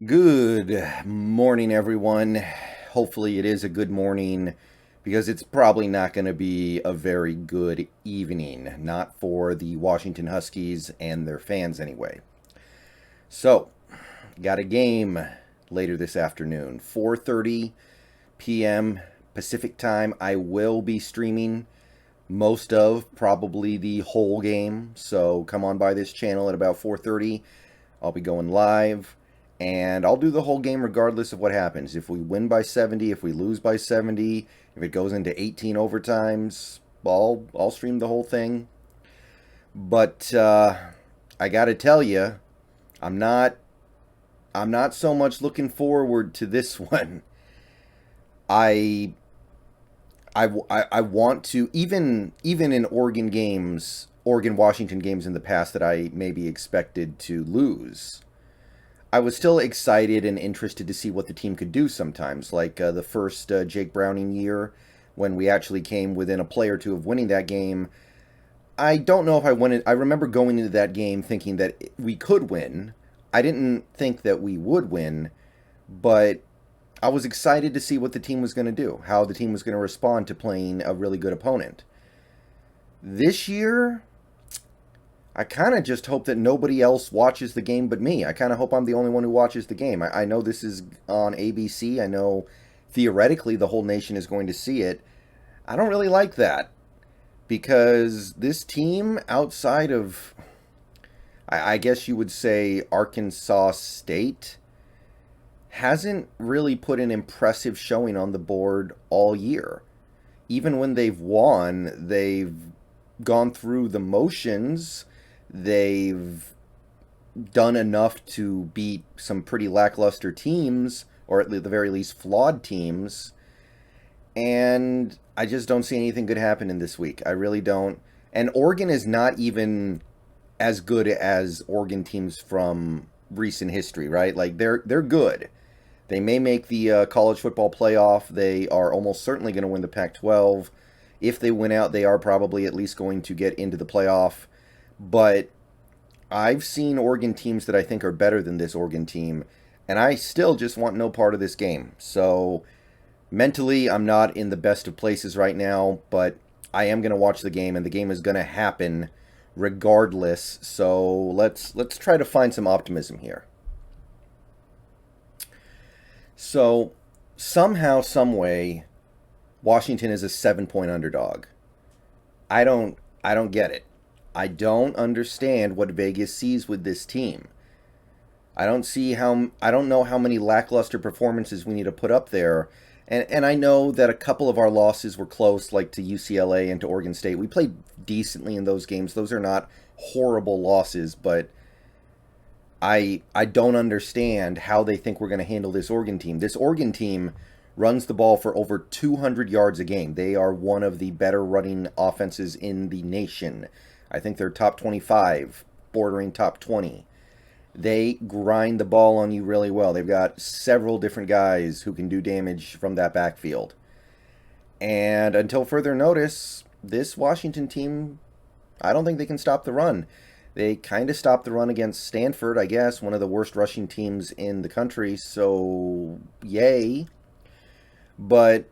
Good morning, everyone. Hopefully, it is a good morning because it's probably not going to be a very good evening, not for the Washington Huskies and their fans, anyway. So, got a game later this afternoon, 4:30 p.m. Pacific time. I will be streaming most of probably the whole game, so come on by this channel at about 4:30. I'll be going live, and I'll do the whole game regardless of what happens. If we win by 70, if we lose by 70, if it goes into 18 overtimes, I'll stream the whole thing. But I got to tell you, I'm not I'm not so much looking forward to this one. I I want to, even in Oregon Washington games in the past that I maybe expected to lose. I was still excited and interested to see what the team could do sometimes, like the first Jake Browning year when we actually came within a play or two of winning that game. I don't know if I wanted. I remember going into that game thinking that we could win. I didn't think that we would win, but I was excited to see what the team was going to do, how the team was going to respond to playing a really good opponent. This year, I kind of just hope that nobody else watches the game but me. I kind of hope I'm the only one who watches the game. I know this is on ABC. I know theoretically the whole nation is going to see it. I don't really like that because this team, outside of, I guess you would say, Arkansas State, hasn't really put an impressive showing on the board all year. Even when they've won, they've gone through the motions. They've done enough to beat some pretty lackluster teams, or at the very least flawed teams. And I just don't see anything good happening this week. I really don't. And Oregon is not even as good as Oregon teams from recent history, right? Like they're good. They may make the college football playoff. They are almost certainly going to win the Pac-12. If they win out, they are probably at least going to get into the playoff. But I've seen Oregon teams that I think are better than this Oregon team, and I still just want no part of this game. So mentally, I'm not in the best of places right now, but I am going to watch the game, and the game is going to happen regardless. So let's try to find some optimism here. So somehow, some way, Washington is a 7-point underdog. I don't get it. I don't understand what Vegas sees with this team. I don't know how many lackluster performances we need to put up there. And I know that a couple of our losses were close, like to UCLA and to Oregon State. We played decently in those games. Those are not horrible losses, but I don't understand how they think we're going to handle this Oregon team. This Oregon team runs the ball for over 200 yards a game. They are one of the better running offenses in the nation. I think they're top 25, bordering top 20. They grind the ball on you really well. They've got several different guys who can do damage from that backfield. And until further notice, this Washington team, I don't think they can stop the run. They kind of stopped the run against Stanford, I guess, one of the worst rushing teams in the country, so yay. But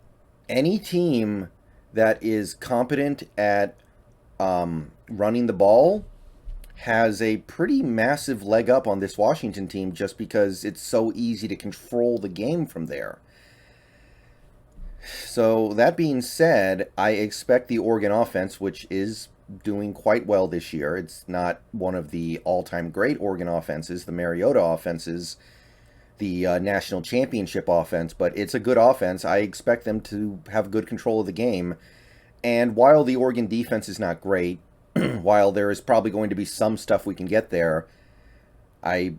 any team that is competent at running the ball has a pretty massive leg up on this Washington team just because it's so easy to control the game from there. So, that being said, I expect the Oregon offense, which is doing quite well this year. It's not one of the all time great Oregon offenses, the Mariota offenses, the national championship offense, but it's a good offense. I expect them to have good control of the game. And while the Oregon defense is not great, while there is probably going to be some stuff we can get there, I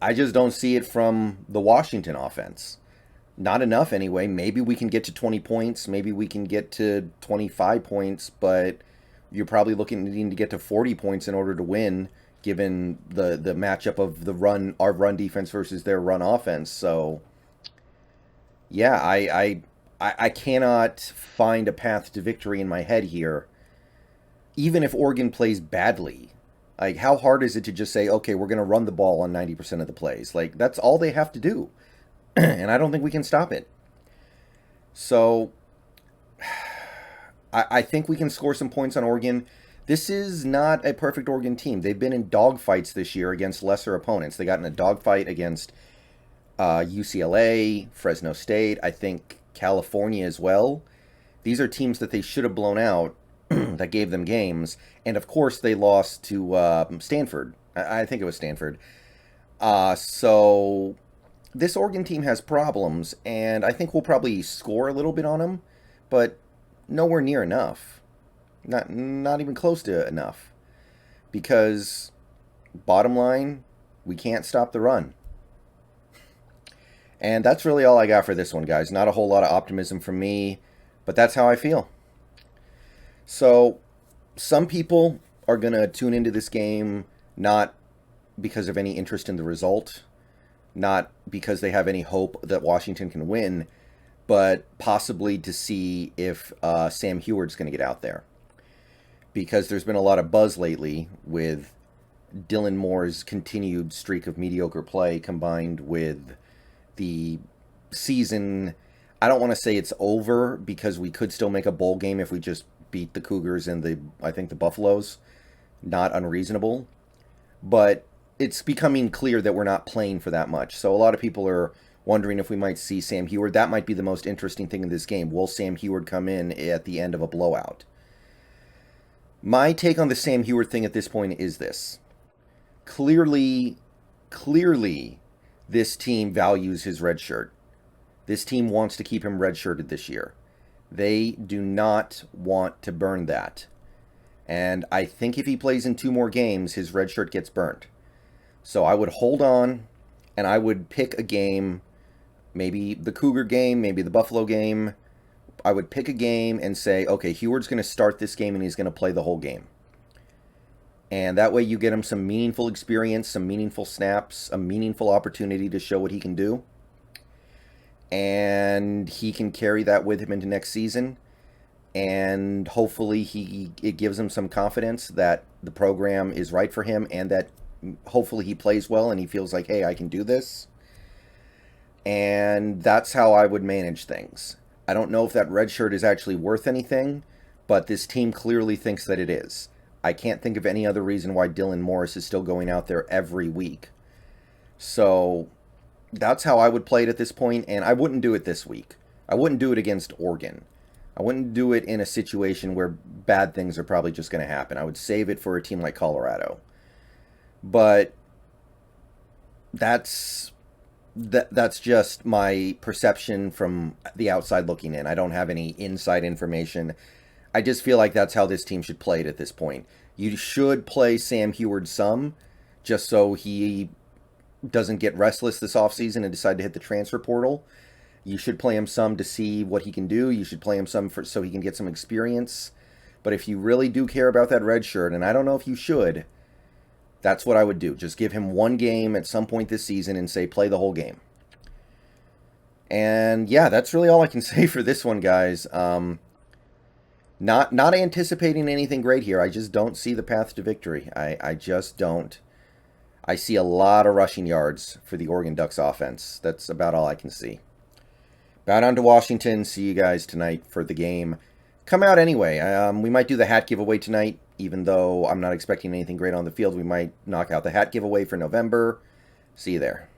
I just don't see it from the Washington offense. Not enough anyway. Maybe we can get to 20 points. Maybe we can get to 25 points, but you're probably looking needing to get to 40 points in order to win, given the matchup of our run defense versus their run offense. So yeah, I cannot find a path to victory in my head here. Even if Oregon plays badly, Like, how hard is it to just say, okay, we're going to run the ball on 90% of the plays? Like, that's all they have to do. And I don't think we can stop it. So, I think we can score some points on Oregon. This is not a perfect Oregon team. They've been in dogfights this year against lesser opponents. They got in a dogfight against UCLA, Fresno State, I think California as well. These are teams that they should have blown out that gave them games. And of course, they lost to Stanford. I think it was Stanford. So this Oregon team has problems, and I think we'll probably score a little bit on them, but nowhere near enough. Not even close to enough. Because, bottom line, we can't stop the run. And that's really all I got for this one, guys. Not a whole lot of optimism from me, but that's how I feel. So, some people are going to tune into this game not because of any interest in the result, not because they have any hope that Washington can win, but possibly to see if Sam Heward's going to get out there. Because there's been a lot of buzz lately with Dylan Moore's continued streak of mediocre play combined with the season. I don't want to say it's over because we could still make a bowl game if we just beat the Cougars and the Buffaloes. Not unreasonable. But it's becoming clear that we're not playing for that much. So a lot of people are wondering if we might see Sam Heward. That might be the most interesting thing in this game. Will Sam Heward come in at the end of a blowout? My take on the Sam Heward thing at this point is this. Clearly, this team values his red shirt. This team wants to keep him redshirted this year. They do not want to burn that. And I think if he plays in 2 more games, his red shirt gets burnt. So I would hold on, and I would pick a game, maybe the Cougar game, maybe the Buffalo game. I would pick a game and say, okay, Heward's going to start this game and he's going to play the whole game. And that way you get him some meaningful experience, some meaningful snaps, a meaningful opportunity to show what he can do. And he can carry that with him into next season. And hopefully it gives him some confidence that the program is right for him and that hopefully he plays well and he feels like, hey, I can do this. And that's how I would manage things. I don't know if that red shirt is actually worth anything, but this team clearly thinks that it is. I can't think of any other reason why Dylan Morris is still going out there every week. So that's how I would play it at this point, and I wouldn't do it this week. I wouldn't do it against Oregon. I wouldn't do it in a situation where bad things are probably just going to happen. I would save it for a team like Colorado. But that's just my perception from the outside looking in. I don't have any inside information. I just feel like that's how this team should play it at this point. You should play Sam Heward some, just so he doesn't get restless this offseason and decide to hit the transfer portal. You should play him some to see what he can do. You should play him some so he can get some experience. But if you really do care about that red shirt, and I don't know if you should, that's what I would do. Just give him 1 game at some point this season and say play the whole game. And yeah, that's really all I can say for this one, guys. Not anticipating anything great here. I just don't see the path to victory. I just don't. I see a lot of rushing yards for the Oregon Ducks offense. That's about all I can see. Bow down to Washington. See you guys tonight for the game. Come out anyway. We might do the hat giveaway tonight, even though I'm not expecting anything great on the field. We might knock out the hat giveaway for November. See you there.